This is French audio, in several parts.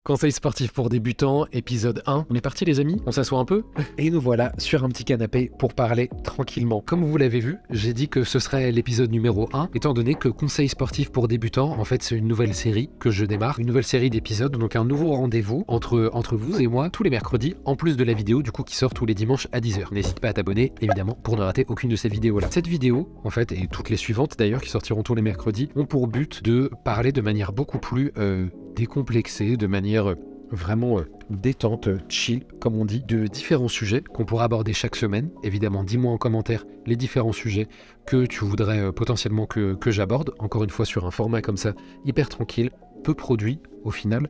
Conseil sportif pour débutants, épisode 1. On est parti les amis, on s'assoit un peu et nous voilà sur un petit canapé pour parler tranquillement. Comme vous l'avez vu, j'ai dit que ce serait l'épisode numéro 1, étant donné que Conseil sportif pour débutants, en fait c'est une nouvelle série que je démarre, une nouvelle série d'épisodes, donc un nouveau rendez-vous entre vous et moi tous les mercredis, en plus de la vidéo du coup qui sort tous les dimanches à 10h. N'hésite pas à t'abonner évidemment pour ne rater aucune de ces vidéos là. Cette vidéo, en fait, et toutes les suivantes d'ailleurs qui sortiront tous les mercredis, ont pour but de parler de manière beaucoup plus décomplexée, de manière vraiment détente, chill, comme on dit, de différents sujets qu'on pourra aborder chaque semaine. Évidemment, dis-moi en commentaire les différents sujets que tu voudrais potentiellement que j'aborde, encore une fois sur un format comme ça, hyper tranquille, peu produit au final,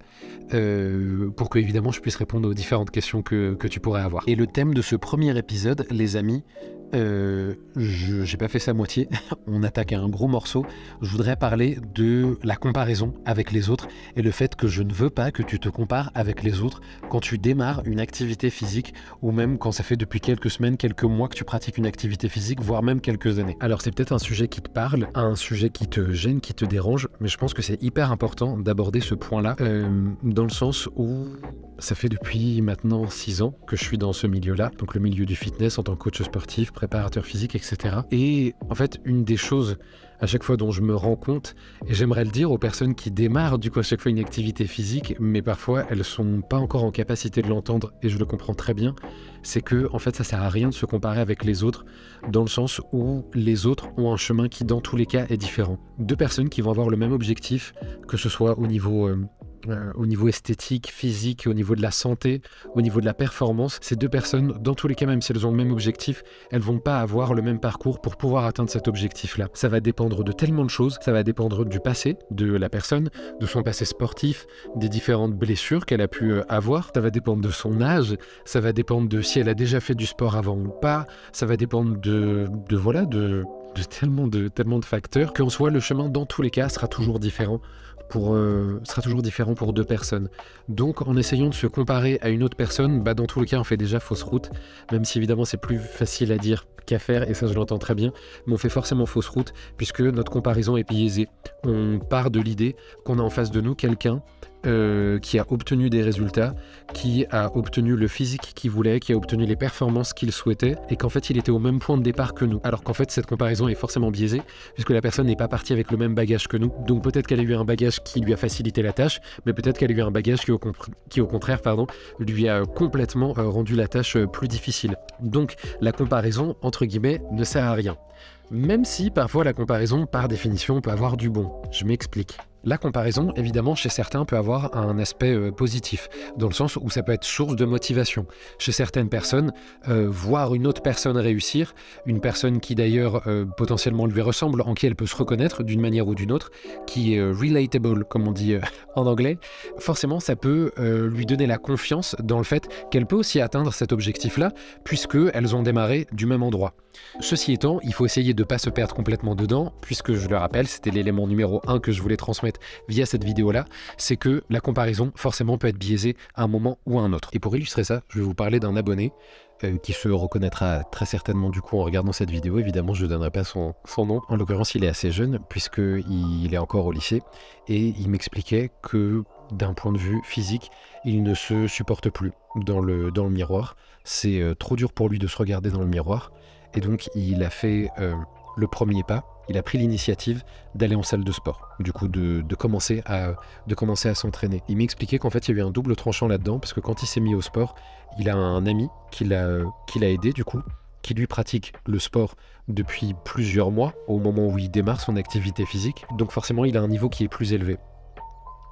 pour que évidemment je puisse répondre aux différentes questions que tu pourrais avoir. Et le thème de ce premier épisode, les amis, j'ai pas fait ça à moitié, on attaque à un gros morceau. Je voudrais parler de la comparaison avec les autres et le fait que je ne veux pas que tu te compares avec les autres quand tu démarres une activité physique ou même quand ça fait depuis quelques semaines, quelques mois que tu pratiques une activité physique, voire même quelques années. Alors c'est peut-être un sujet qui te parle, un sujet qui te gêne, qui te dérange, mais je pense que c'est hyper important d'aborder ce point-là, dans le sens où ça fait depuis maintenant 6 ans que je suis dans ce milieu-là, donc le milieu du fitness en tant que coach sportif, préparateur physique, etc. Et en fait, une des choses à chaque fois dont je me rends compte, et j'aimerais le dire aux personnes qui démarrent du coup à chaque fois une activité physique, mais parfois elles sont pas encore en capacité de l'entendre, et je le comprends très bien, c'est que en fait ça sert à rien de se comparer avec les autres, dans le sens où les autres ont un chemin qui dans tous les cas est différent. Deux personnes qui vont avoir le même objectif, que ce soit au niveau esthétique, physique, au niveau de la santé, au niveau de la performance, ces deux personnes, dans tous les cas, même si elles ont le même objectif, elles vont pas avoir le même parcours pour pouvoir atteindre cet objectif-là. Ça va dépendre de tellement de choses, ça va dépendre du passé de la personne, de son passé sportif, des différentes blessures qu'elle a pu avoir, ça va dépendre de son âge, ça va dépendre de si elle a déjà fait du sport avant ou pas, ça va dépendre de tellement de facteurs qu'en soi, le chemin, dans tous les cas, sera toujours différent pour deux personnes. Donc en essayant de se comparer à une autre personne, dans tous les cas on fait déjà fausse route, même si évidemment c'est plus facile à dire qu'à faire, et ça je l'entends très bien, mais on fait forcément fausse route puisque notre comparaison est biaisée. On part de l'idée qu'on a en face de nous quelqu'un qui a obtenu des résultats, qui a obtenu le physique qu'il voulait, qui a obtenu les performances qu'il souhaitait, et qu'en fait il était au même point de départ que nous. Alors qu'en fait cette comparaison est forcément biaisée, puisque la personne n'est pas partie avec le même bagage que nous. Donc peut-être qu'elle a eu un bagage qui lui a facilité la tâche, mais peut-être qu'elle a eu un bagage qui au contraire lui a complètement rendu la tâche plus difficile. Donc la comparaison, entre guillemets, ne sert à rien. Même si parfois la comparaison, par définition, peut avoir du bon. Je m'explique. La comparaison, évidemment, chez certains peut avoir un aspect positif, dans le sens où ça peut être source de motivation. Chez certaines personnes, voir une autre personne réussir, une personne qui d'ailleurs potentiellement lui ressemble, en qui elle peut se reconnaître d'une manière ou d'une autre, qui est relatable, comme on dit en anglais, forcément ça peut lui donner la confiance dans le fait qu'elle peut aussi atteindre cet objectif-là, puisqu'elles ont démarré du même endroit. Ceci étant, il faut essayer de ne pas se perdre complètement dedans, puisque je le rappelle, c'était l'élément numéro 1 que je voulais transmettre via cette vidéo-là, c'est que la comparaison forcément peut être biaisée à un moment ou à un autre. Et pour illustrer ça, je vais vous parler d'un abonné qui se reconnaîtra très certainement du coup en regardant cette vidéo. Évidemment, je ne donnerai pas son nom. En l'occurrence, il est assez jeune, puisqu'il est encore au lycée, et il m'expliquait que d'un point de vue physique, il ne se supporte plus dans le miroir. C'est trop dur pour lui de se regarder dans le miroir. Et donc, il a fait le premier pas, il a pris l'initiative d'aller en salle de sport, du coup de commencer à s'entraîner. Il m'expliquait qu'en fait, il y a eu un double tranchant là-dedans, parce que quand il s'est mis au sport, il a un ami qui l'a aidé, du coup, qui lui pratique le sport depuis plusieurs mois, au moment où il démarre son activité physique. Donc forcément, il a un niveau qui est plus élevé.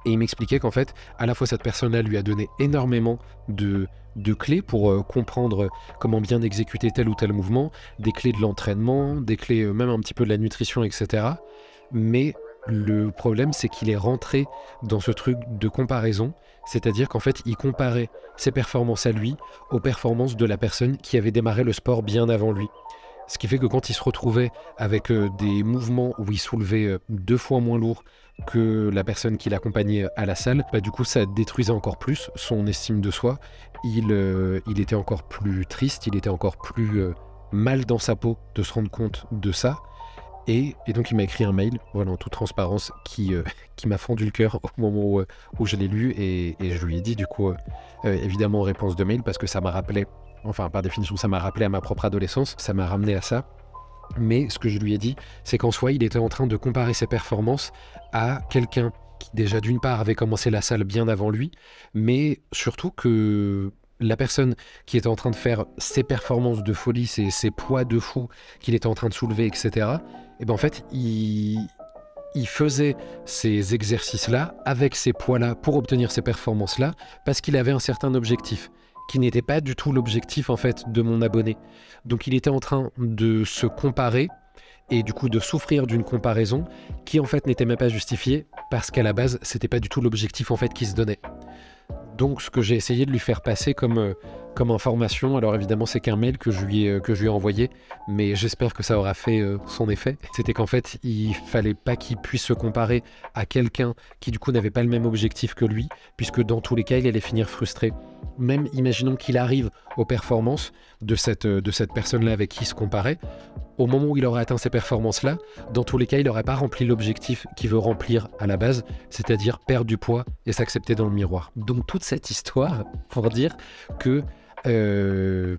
Et il m'expliquait qu'en fait, à la fois cette personne-là lui a donné énormément de clés pour comprendre comment bien exécuter tel ou tel mouvement, des clés de l'entraînement, des clés même un petit peu de la nutrition, etc. Mais le problème, c'est qu'il est rentré dans ce truc de comparaison, c'est-à-dire qu'en fait, il comparait ses performances à lui aux performances de la personne qui avait démarré le sport bien avant lui. Ce qui fait que quand il se retrouvait avec des mouvements où il soulevait 2 fois moins lourd que la personne qui l'accompagnait à la salle, du coup ça détruisait encore plus son estime de soi. Il était encore plus triste, il était encore plus mal dans sa peau de se rendre compte de ça. Et donc il m'a écrit un mail, voilà, en toute transparence, qui m'a fendu le cœur au moment où je l'ai lu, et je lui ai dit du coup, évidemment en réponse de mail, parce que ça m'a rappelé, enfin par définition ça m'a rappelé à ma propre adolescence, ça m'a ramené à ça. Mais ce que je lui ai dit, c'est qu'en soi il était en train de comparer ses performances à quelqu'un qui déjà d'une part avait commencé la salle bien avant lui, mais surtout que la personne qui était en train de faire ses performances de folie, ses poids de fou qu'il était en train de soulever, etc., et ben en fait, il faisait ces exercices-là avec ces poids-là pour obtenir ces performances-là parce qu'il avait un certain objectif qui n'était pas du tout l'objectif en fait de mon abonné. Donc il était en train de se comparer et du coup de souffrir d'une comparaison qui en fait n'était même pas justifiée parce qu'à la base c'était pas du tout l'objectif en fait qu'il se donnait. Donc ce que j'ai essayé de lui faire passer comme information, alors évidemment c'est qu'un mail que je lui ai envoyé, mais j'espère que ça aura fait son effet, c'était qu'en fait il fallait pas qu'il puisse se comparer à quelqu'un qui du coup n'avait pas le même objectif que lui, puisque dans tous les cas il allait finir frustré. Même imaginons qu'il arrive aux performances de cette personne-là avec qui il se comparait, au moment où il aurait atteint ces performances-là, dans tous les cas il n'aurait pas rempli l'objectif qu'il veut remplir à la base, c'est-à-dire perdre du poids et s'accepter dans le miroir. Donc toute cette histoire pour dire que je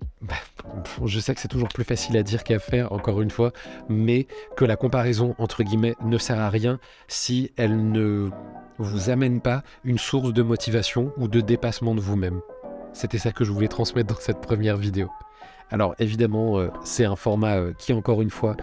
sais que c'est toujours plus facile à dire qu'à faire, encore une fois, mais que la comparaison, entre guillemets, ne sert à rien si elle ne vous amène pas une source de motivation ou de dépassement de vous-même. C'était ça que je voulais transmettre dans cette première vidéo. Alors évidemment, c'est un format qui, encore une fois,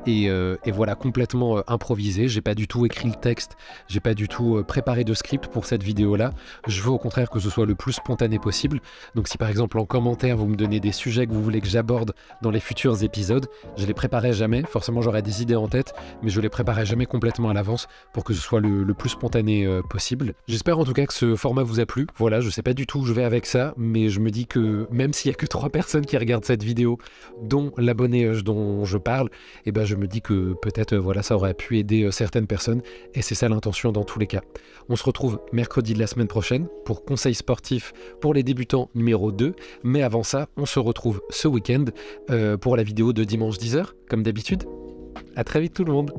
est voilà, complètement improvisé. J'ai pas du tout écrit le texte, j'ai pas du tout préparé de script pour cette vidéo-là. Je veux au contraire que ce soit le plus spontané possible. Donc si par exemple en commentaire vous me donnez des sujets que vous voulez que j'aborde dans les futurs épisodes, je les préparerai jamais. Forcément j'aurai des idées en tête, mais je les préparerai jamais complètement à l'avance pour que ce soit le plus spontané possible. J'espère en tout cas que ce format vous a plu. Voilà, je sais pas du tout où je vais avec ça, mais je me dis que même s'il y a que 3 personnes qui regardent cette vidéo, dont l'abonné dont je parle, et ben je me dis que peut-être voilà, ça aurait pu aider certaines personnes, et c'est ça l'intention dans tous les cas. On se retrouve mercredi de la semaine prochaine pour Conseils sportifs pour les débutants numéro 2, mais avant ça, on se retrouve ce week-end pour la vidéo de dimanche 10h, comme d'habitude. À très vite tout le monde.